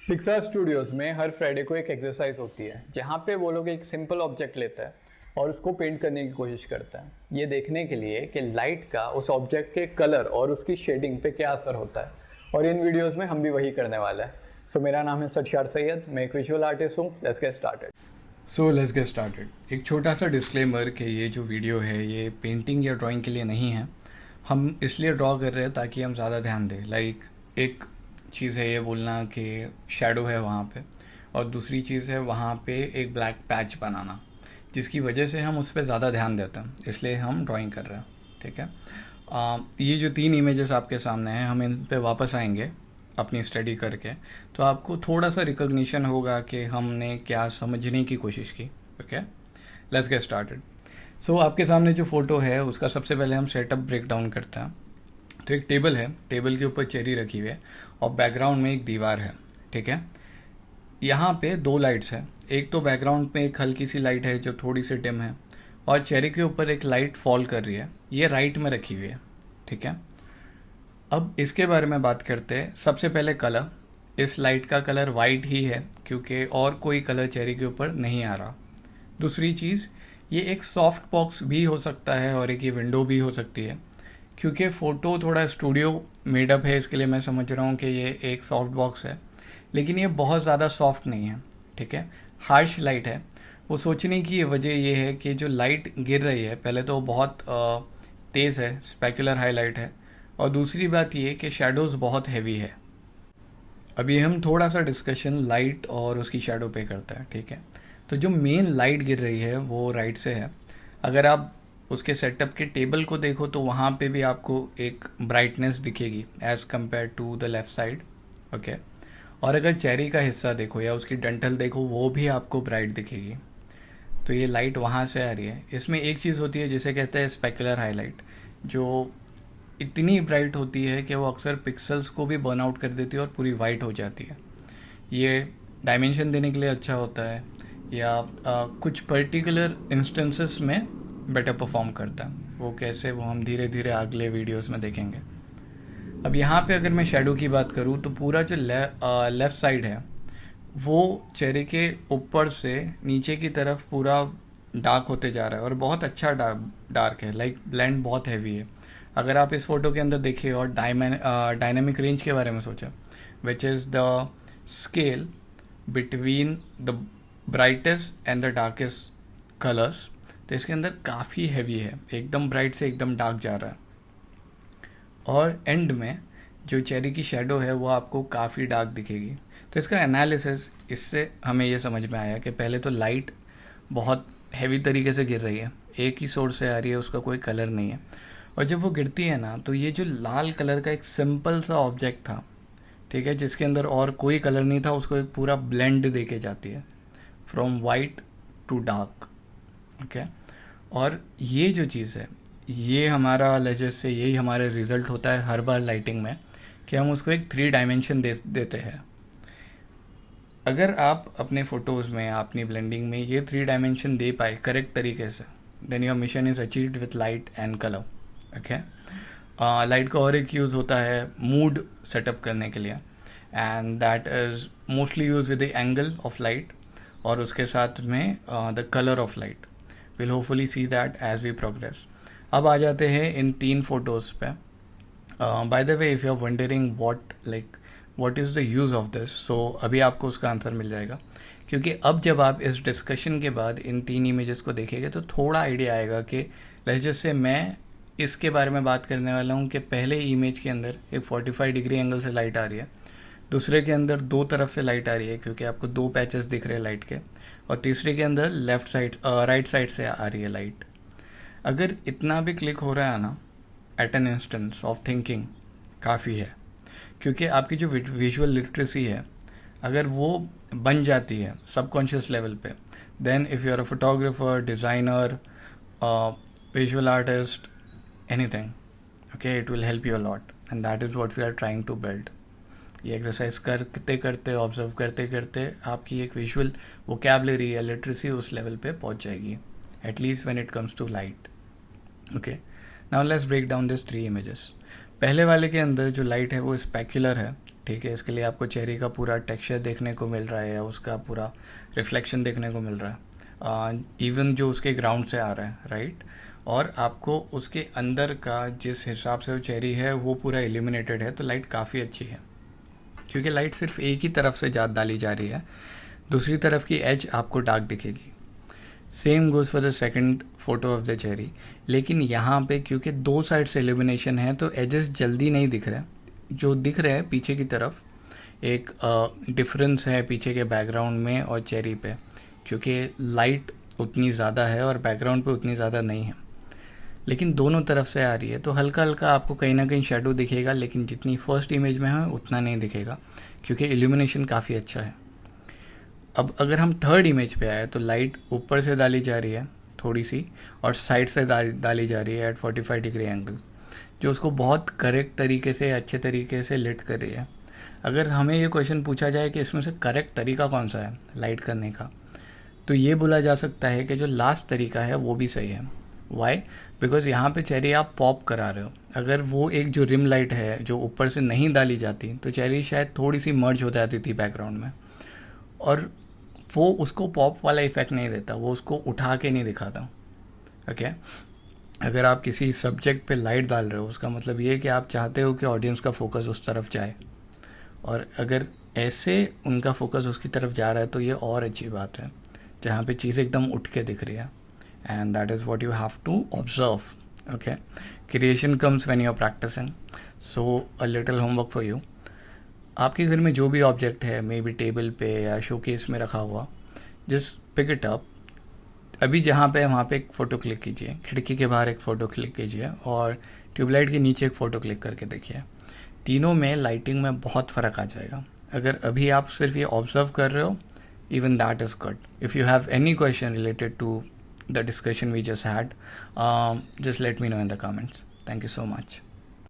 Pixar studios में हर Friday को एक एक्सरसाइज होती है जहाँ पे वो लोग एक सिंपल ऑब्जेक्ट लेते हैं और उसको पेंट करने की कोशिश करते हैं, ये देखने के लिए कि लाइट का उस ऑब्जेक्ट के कलर और उसकी शेडिंग पे क्या असर होता है। और इन वीडियोस में हम भी वही करने वाले हैं। सो मेरा नाम है सटशार सैयद, मैं एक विजुअल आर्टिस्ट हूँ। Let's get started. Let's get started. एक छोटा सा डिस्क्लेमर कि ये जो वीडियो है ये पेंटिंग या ड्राइंग के लिए नहीं है। हम इसलिए ड्रॉ कर रहे हैं ताकि हम ज़्यादा ध्यान दें। एक चीज़ है ये बोलना कि शैडो है वहाँ पे, और दूसरी चीज़ है वहाँ पे एक ब्लैक पैच बनाना, जिसकी वजह से हम उस पर ज़्यादा ध्यान देते हैं, इसलिए हम ड्राइंग कर रहे हैं। ठीक है। ये जो 3 इमेजेस आपके सामने हैं, हम इन पे वापस आएंगे अपनी स्टडी करके, तो आपको थोड़ा सा रिकॉग्निशन होगा कि हमने क्या समझने की कोशिश की। Okay, let's get started. आपके सामने जो फ़ोटो है उसका सबसे पहले हम सेटअप ब्रेक डाउन करते हैं। तो एक टेबल है, टेबल के ऊपर चेरी रखी हुई है और बैकग्राउंड में एक दीवार है। ठीक है। यहाँ पे 2 लाइट्स है। एक तो बैकग्राउंड में एक हल्की सी लाइट है जो थोड़ी सी डिम है, और चेरी के ऊपर एक लाइट फॉल कर रही है, ये राइट में रखी हुई है। ठीक है। अब इसके बारे में बात करते हैं। सबसे पहले कलर, इस लाइट का कलर वाइट ही है क्योंकि और कोई कलर चेरी के ऊपर नहीं आ रहा। दूसरी चीज़, ये एक सॉफ्ट बॉक्स भी हो सकता है और एक ये विंडो भी हो सकती है, क्योंकि फ़ोटो थोड़ा स्टूडियो मेडअप है, इसके लिए मैं समझ रहा हूँ कि ये एक सॉफ्ट बॉक्स है, लेकिन ये बहुत ज़्यादा सॉफ्ट नहीं है। ठीक है। हार्श लाइट है। वो सोचने की वजह ये है कि जो लाइट गिर रही है, पहले तो बहुत तेज़ है, स्पेकुलर हाईलाइट है, और दूसरी बात ये कि शेडोज़ बहुत हैवी है। अभी हम थोड़ा सा डिस्कशन लाइट और उसकी शेडो पे करते हैं। ठीक है। तो जो मेन लाइट गिर रही है वो राइट से है। अगर आप उसके सेटअप के टेबल को देखो तो वहाँ पे भी आपको एक ब्राइटनेस दिखेगी as compare to the left side. Okay. और अगर चेरी का हिस्सा देखो या उसकी डंठल देखो, वो भी आपको ब्राइट दिखेगी। तो ये लाइट वहाँ से आ रही है। इसमें एक चीज़ होती है जिसे कहते हैं स्पेकुलर हाईलाइट, जो इतनी ब्राइट होती है कि वो अक्सर पिक्सल्स को भी बर्न आउट कर देती है और पूरी वाइट हो जाती है। ये डायमेंशन देने के लिए अच्छा होता है, या कुछ पर्टिकुलर इंस्टेंसेस में बेटर परफॉर्म करता है। वो कैसे, वो हम धीरे धीरे अगले वीडियोस में देखेंगे। अब यहाँ पे अगर मैं शेडो की बात करूँ तो पूरा जो लेफ़्ट साइड है वो चेहरे के ऊपर से नीचे की तरफ पूरा डार्क होते जा रहा है, और बहुत अच्छा डार्क है। ब्लेंड बहुत हैवी है। अगर आप इस फोटो के अंदर देखिए और डायनेमिक रेंज के बारे में सोचें, which is the scale between the brightest and the darkest colours, तो इसके अंदर काफ़ी हैवी है, एकदम ब्राइट से एकदम डार्क जा रहा है। और एंड में जो चेरी की शेडो है वो आपको काफ़ी डार्क दिखेगी। तो इसका एनालिसिस, इससे हमें ये समझ में आया कि पहले तो लाइट बहुत हैवी तरीके से गिर रही है, एक ही सोर्स से आ रही है, उसका कोई कलर नहीं है। और जब वो गिरती है ना, तो ये जो लाल कलर का एक सिंपल सा ऑब्जेक्ट था, ठीक है, जिसके अंदर और कोई कलर नहीं था, उसको एक पूरा ब्लेंड दे के जाती है from white to dark. Okay. और ये जो चीज़ है, ये हमारा लेजेस से यही हमारा रिजल्ट होता है हर बार लाइटिंग में, कि हम उसको एक 3 डायमेंशन देते हैं। अगर आप अपने फ़ोटोज़ में, अपनी ब्लेंडिंग में ये 3 डायमेंशन दे पाए करेक्ट तरीके से, then your mission is achieved with light and colour. Okay. Light का और एक यूज़ होता है मूड सेटअप करने के लिए, and that is mostly use with the angle of light, और उसके साथ में the colour of light. Will hopefully see that as we progress. अब आ जाते हैं इन 3 फोटोज़ पे। By the way, if you are wondering what is the use of this, so अभी आपको उसका आंसर मिल जाएगा, क्योंकि अब जब आप इस डिस्कशन के बाद इन 3 इमेजेस को देखेंगे तो थोड़ा आइडिया आएगा कि जैसे मैं इसके बारे में बात करने वाला हूँ कि पहले इमेज के अंदर एक 45 डिग्री एंगल से लाइट आ रही है, दूसरे के अंदर 2 तरफ से लाइट आ रही है क्योंकि आपको 2 पैचेस दिख रहे हैं लाइट के, और तीसरे के अंदर राइट साइड से आ रही है लाइट। अगर इतना भी क्लिक हो रहा है ना at an instance of thinking, काफ़ी है, क्योंकि आपकी जो विजुअल लिटरेसी है, अगर वो बन जाती है सबकॉन्शियस लेवल पे, then if you are a photographer, designer, visual artist, anything, okay, it will help you a lot, and that is what we are trying to build. ये एक्सरसाइज करते करते, ऑब्जर्व करते करते आपकी एक विजुअल वोकैबुलरी या literacy उस level पे पहुंच जाएगी, at least when it comes to light. Okay, now let's break down this 3 images. पहले वाले के अंदर जो लाइट है वो स्पेक्युलर है, ठीक है, इसके लिए आपको चेरी का पूरा टेक्सचर देखने को मिल रहा है या उसका पूरा रिफ्लेक्शन देखने को मिल रहा है, इवन जो उसके ग्राउंड से आ रहा है, राइट। और आपको उसके अंदर का जिस हिसाब से वो चेरी है वो पूरा इल्यूमिनेटेड है, तो लाइट काफ़ी अच्छी है, क्योंकि लाइट सिर्फ एक ही तरफ से डाली जा रही है, दूसरी तरफ की एज आपको डार्क दिखेगी। Same goes for the second photo of the cherry, लेकिन यहाँ पे क्योंकि दो साइड से इल्यूमिनेशन है तो एजेस जल्दी नहीं दिख रहे, जो दिख रहे हैं पीछे की तरफ एक डिफरेंस है पीछे के बैकग्राउंड में और चेरी पे, क्योंकि लाइट उतनी ज़्यादा है और बैकग्राउंड पे उतनी ज़्यादा नहीं है, लेकिन दोनों तरफ से आ रही है, तो हल्का हल्का आपको कहीं ना कहीं शेडो दिखेगा, लेकिन जितनी फर्स्ट इमेज में है उतना नहीं दिखेगा, क्योंकि इल्यूमिनेशन काफ़ी अच्छा है। अब अगर हम थर्ड इमेज पे आए तो लाइट ऊपर से डाली जा रही है थोड़ी सी, और साइड से डाली जा रही है एट 45 डिग्री एंगल, जो उसको बहुत करेक्ट तरीके से, अच्छे तरीके से लिट कर रही है। अगर हमें ये क्वेश्चन पूछा जाए कि इसमें से करेक्ट तरीका कौन सा है लाइट करने का, तो ये बोला जा सकता है कि जो लास्ट तरीका है वो भी सही है। वाई? बिकॉज यहाँ पे चेरी आप पॉप करा रहे हो। अगर वो एक जो रिम लाइट है जो ऊपर से नहीं डाली जाती तो चेरी शायद थोड़ी सी मर्ज हो जाती थी बैकग्राउंड में, और वो उसको पॉप वाला इफेक्ट नहीं देता, वो उसको उठा के नहीं दिखाता। ओके, अगर आप किसी सब्जेक्ट पे लाइट डाल रहे हो उसका मतलब ये है कि आप चाहते हो कि ऑडियंस का फोकस उस तरफ जाए, और अगर ऐसे उनका फोकस उसकी तरफ जा रहा है तो ये और अच्छी बात है, जहाँ पे चीज़ एकदम उठ के दिख रही है। And that is what you have to observe. Okay, creation comes when you are practising, so a little homework for you. आपके घर में जो भी ऑब्जेक्ट है, मे बी टेबल पे या शोकेस में रखा हुआ, जस्ट पिक इट अप। अभी जहाँ पे है वहाँ पे एक फ़ोटो क्लिक कीजिए, खिड़की के बाहर एक फ़ोटो क्लिक कीजिए, और ट्यूबलाइट के नीचे एक फ़ोटो क्लिक करके देखिए। तीनों में लाइटिंग में बहुत फ़र्क आ जाएगा। अगर अभी आप सिर्फ ये ऑब्जर्व कर रहे हो, even that is good. If you have any question related to the discussion we just had, just let me know in the comments. Thank you so much.